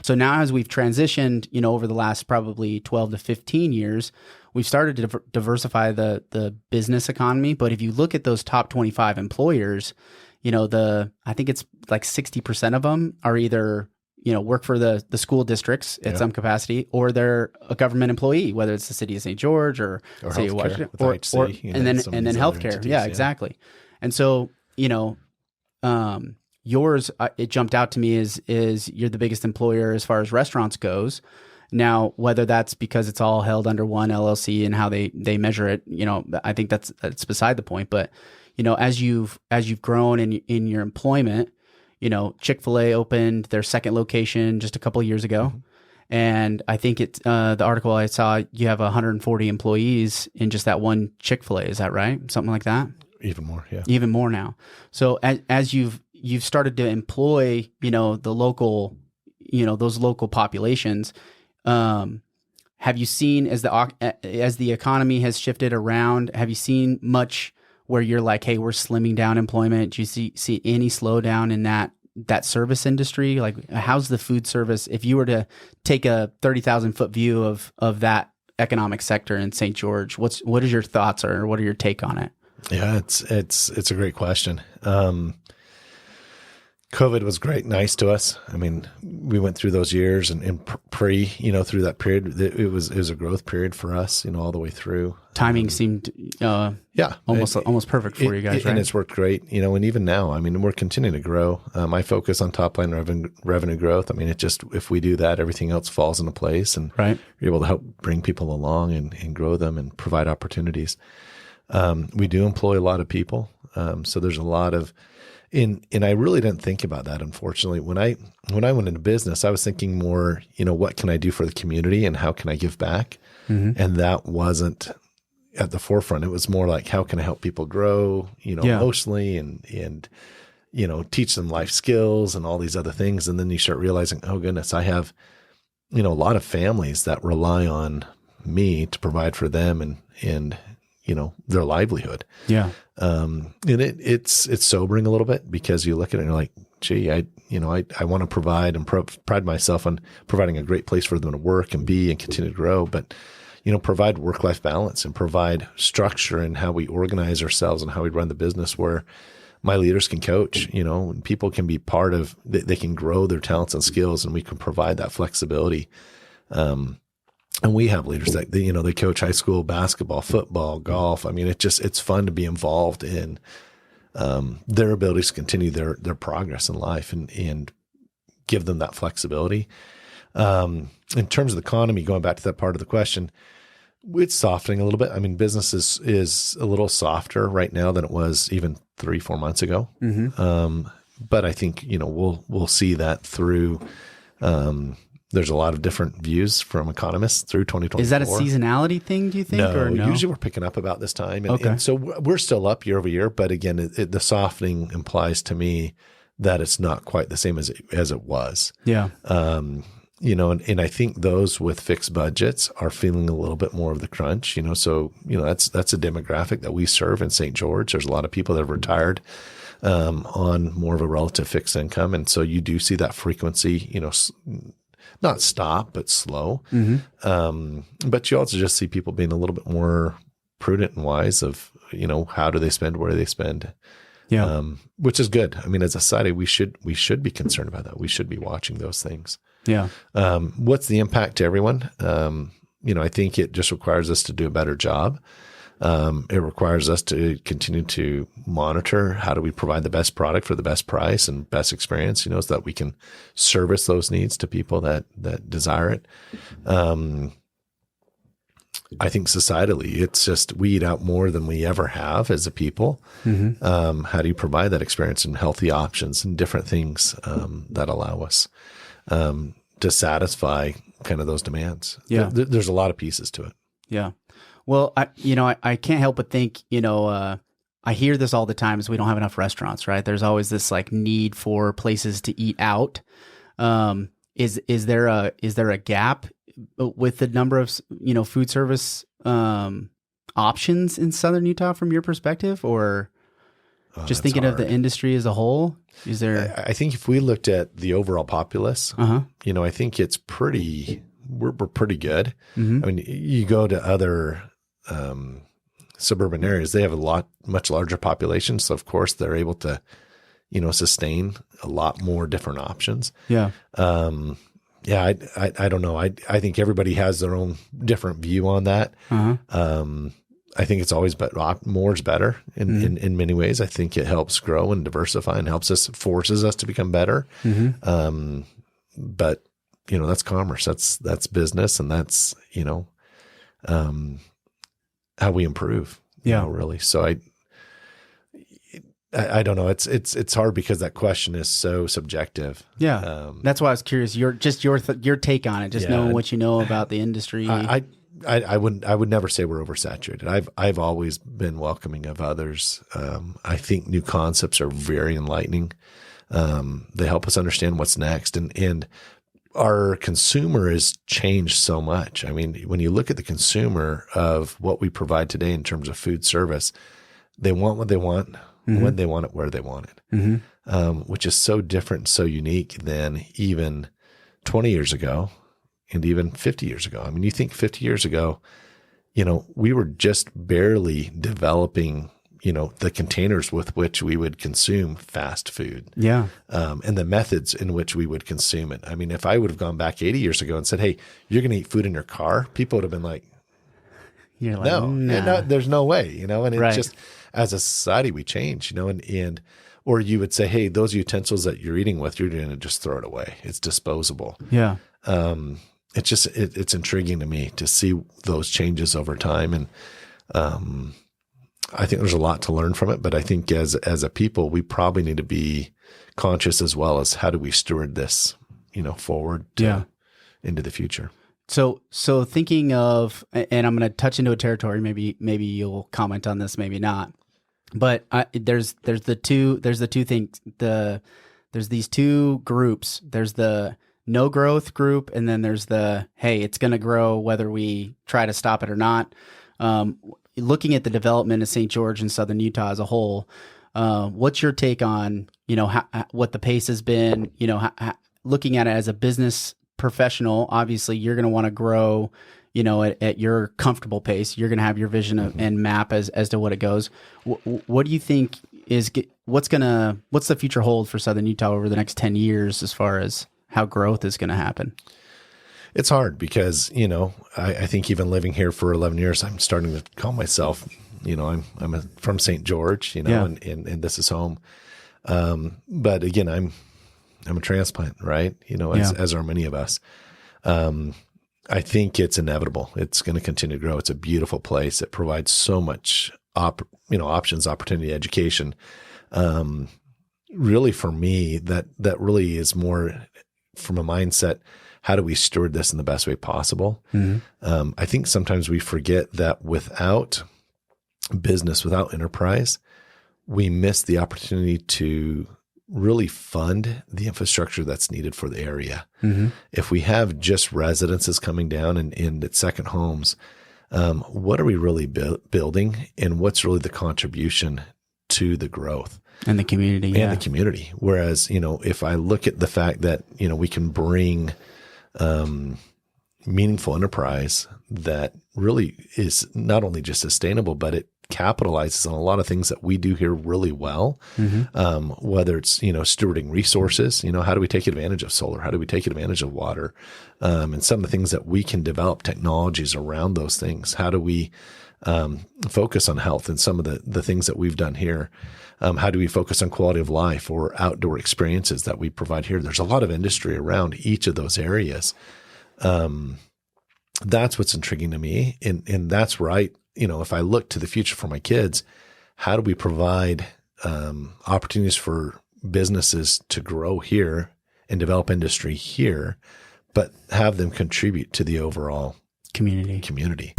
So now as we've transitioned, over the last probably 12 to 15 years, we've started to diversify the business economy. But if you look at those top 25 employers, I think it's like 60% of them are either, work for the school districts at some capacity, or they're a government employee, whether it's the city of St. George or city of Washington, or and then healthcare. Yeah, exactly. And so, yours, it jumped out to me is you're the biggest employer as far as restaurants goes. Now, whether that's because it's all held under one LLC and how they measure it, I think that's beside the point. But, as you've grown in your employment, Chick-fil-A opened their second location just a couple of years ago. Mm-hmm. And I think the article I saw, you have 140 employees in just that one Chick-fil-A. Is that right? Something like that? Even more, yeah. Even more now. So as you've started to employ, the local, those local populations, have you seen as the economy has shifted around, have you seen much where you're like, hey, we're slimming down employment? Do you see any slowdown in that service industry? Like, how's the food service, if you were to take a 30,000 foot view of that economic sector in St. George, what is your thoughts, or what are your take on it? Yeah, it's a great question. COVID was nice to us. I mean, we went through those years and through that period, it was a growth period for us, all the way through. Timing seemed, almost perfect for you guys, right? And it's worked great, and even now, I mean, we're continuing to grow. I focus on top line revenue growth. I mean, if we do that, everything else falls into place, and you're able to help bring people along and grow them and provide opportunities. We do employ a lot of people. So there's a lot of, and I really didn't think about that, unfortunately. When I went into business, I was thinking more, what can I do for the community and how can I give back? Mm-hmm. And that wasn't at the forefront. It was more like, how can I help people grow, emotionally and teach them life skills and all these other things. And then you start realizing, oh goodness, I have, a lot of families that rely on me to provide for them and their livelihood. Yeah. And it's sobering a little bit, because you look at it and you're like, gee, I want to provide and pride myself on providing a great place for them to work and be and continue to grow. But, provide work-life balance and provide structure in how we organize ourselves and how we run the business, where my leaders can coach, and people can be part of, they can grow their talents and skills, and we can provide that flexibility. And we have leaders that, they coach high school basketball, football, golf. I mean, it's fun to be involved in their abilities to continue their progress in life and give them that flexibility. In terms of the economy, going back to that part of the question, it's softening a little bit. I mean, business is a little softer right now than it was even 3-4 months ago. Mm-hmm. But I think, we'll see that through, there's a lot of different views from economists through 2024. Is that a seasonality thing, do you think? No, or no? Usually we're picking up about this time. And so we're still up year over year. But again, the softening implies to me that it's not quite the same as it was. Yeah. And I think those with fixed budgets are feeling a little bit more of the crunch, so, that's a demographic that we serve in St. George. There's a lot of people that have retired on more of a relative fixed income. And so you do see that frequency, not stop, but slow. Mm-hmm. But you also just see people being a little bit more prudent and wise of, how do they spend, where do they spend? Yeah. Which is good. I mean, as a society, we should be concerned about that. We should be watching those things. Yeah. What's the impact to everyone? I think it just requires us to do a better job. It requires us to continue to monitor how do we provide the best product for the best price and best experience, so that we can service those needs to people that desire it. I think societally, it's just we eat out more than we ever have as a people. Mm-hmm. How do you provide that experience and healthy options and different things that allow us to satisfy kind of those demands? Yeah. There's a lot of pieces to it. Yeah. Well, I can't help but think, I hear this all the time is we don't have enough restaurants, right? There's always this like need for places to eat out. Is there a gap with the number of, food service options in Southern Utah from your perspective, or? Just thinking of the industry as a whole, is there? I think if we looked at the overall populace, I think it's we're pretty good. I mean, you go to other suburban areas, they have much larger populations. So of course they're able to, sustain a lot more different options. Yeah. I don't know. I think everybody has their own different view on that. I think it's always more is better in many ways. I think it helps grow and diversify and forces us to become better. But that's commerce. That's business, and that's how we improve. Really. So I don't know. It's hard because that question is so subjective. Yeah. That's why I was curious. Your take on it. Just knowing what you know about the industry. I would never say we're oversaturated. I've always been welcoming of others. I think new concepts are very enlightening. They help us understand what's next, and our consumer has changed so much. I mean, when you look at the consumer of what we provide today in terms of food service, they want what they want, when they want it, where they want it, which is so different, so unique than even 20 years ago. And even 50 years ago. I mean, you think 50 years ago, we were just barely developing, the containers with which we would consume fast food. Yeah. And the methods in which we would consume it. I mean, if I would have gone back 80 years ago and said, hey, you're going to eat food in your car, people would have been like, you're like, no, there's no way, and it's just, as a society, we change, or you would say, hey, those utensils that you're eating with, you're going to just throw it away. It's disposable. Yeah. It's just, it's intriguing to me to see those changes over time. And, I think there's a lot to learn from it, but I think as a people, we probably need to be conscious as well as how do we steward this, forward into the future. So thinking of, and I'm going to touch into a territory, maybe you'll comment on this, maybe not, but there's the two things, there's these two groups. There's the no growth group, and then there's the, hey, it's going to grow whether we try to stop it or not. Looking at the development of St. George and Southern Utah as a whole, what's your take on, what the pace has been, looking at it as a business professional? Obviously you're going to want to grow, at your comfortable pace. You're going to have your vision and map as to what it goes. What do you think what's the future hold for Southern Utah over the next 10 years as far as how growth is going to happen? It's hard because, I think even living here for 11 years, I'm starting to call myself, I'm from St. George, and this is home. But again, I'm a transplant, right? As are many of us. I think it's inevitable. It's going to continue to grow. It's a beautiful place. It provides so much, options, opportunity, education. Really for me, that really is more from a mindset. How do we steward this in the best way possible? I think sometimes we forget that without business, without enterprise, we miss the opportunity to really fund the infrastructure that's needed for the area. If we have just residences coming down and at second homes, what are we really building, and what's really the contribution to the growth? And the community. And the community. Whereas, if I look at the fact that, we can bring meaningful enterprise that really is not only just sustainable, but it capitalizes on a lot of things that we do here really well. Whether it's, stewarding resources, how do we take advantage of solar? How do we take advantage of water? And some of the things that we can develop technologies around those things. How do we focus on health and some of the things that we've done here? How do we focus on quality of life or outdoor experiences that we provide here? There's a lot of industry around each of those areas. That's what's intriguing to me. And that's where if I look to the future for my kids, how do we provide opportunities for businesses to grow here and develop industry here, but have them contribute to the overall community.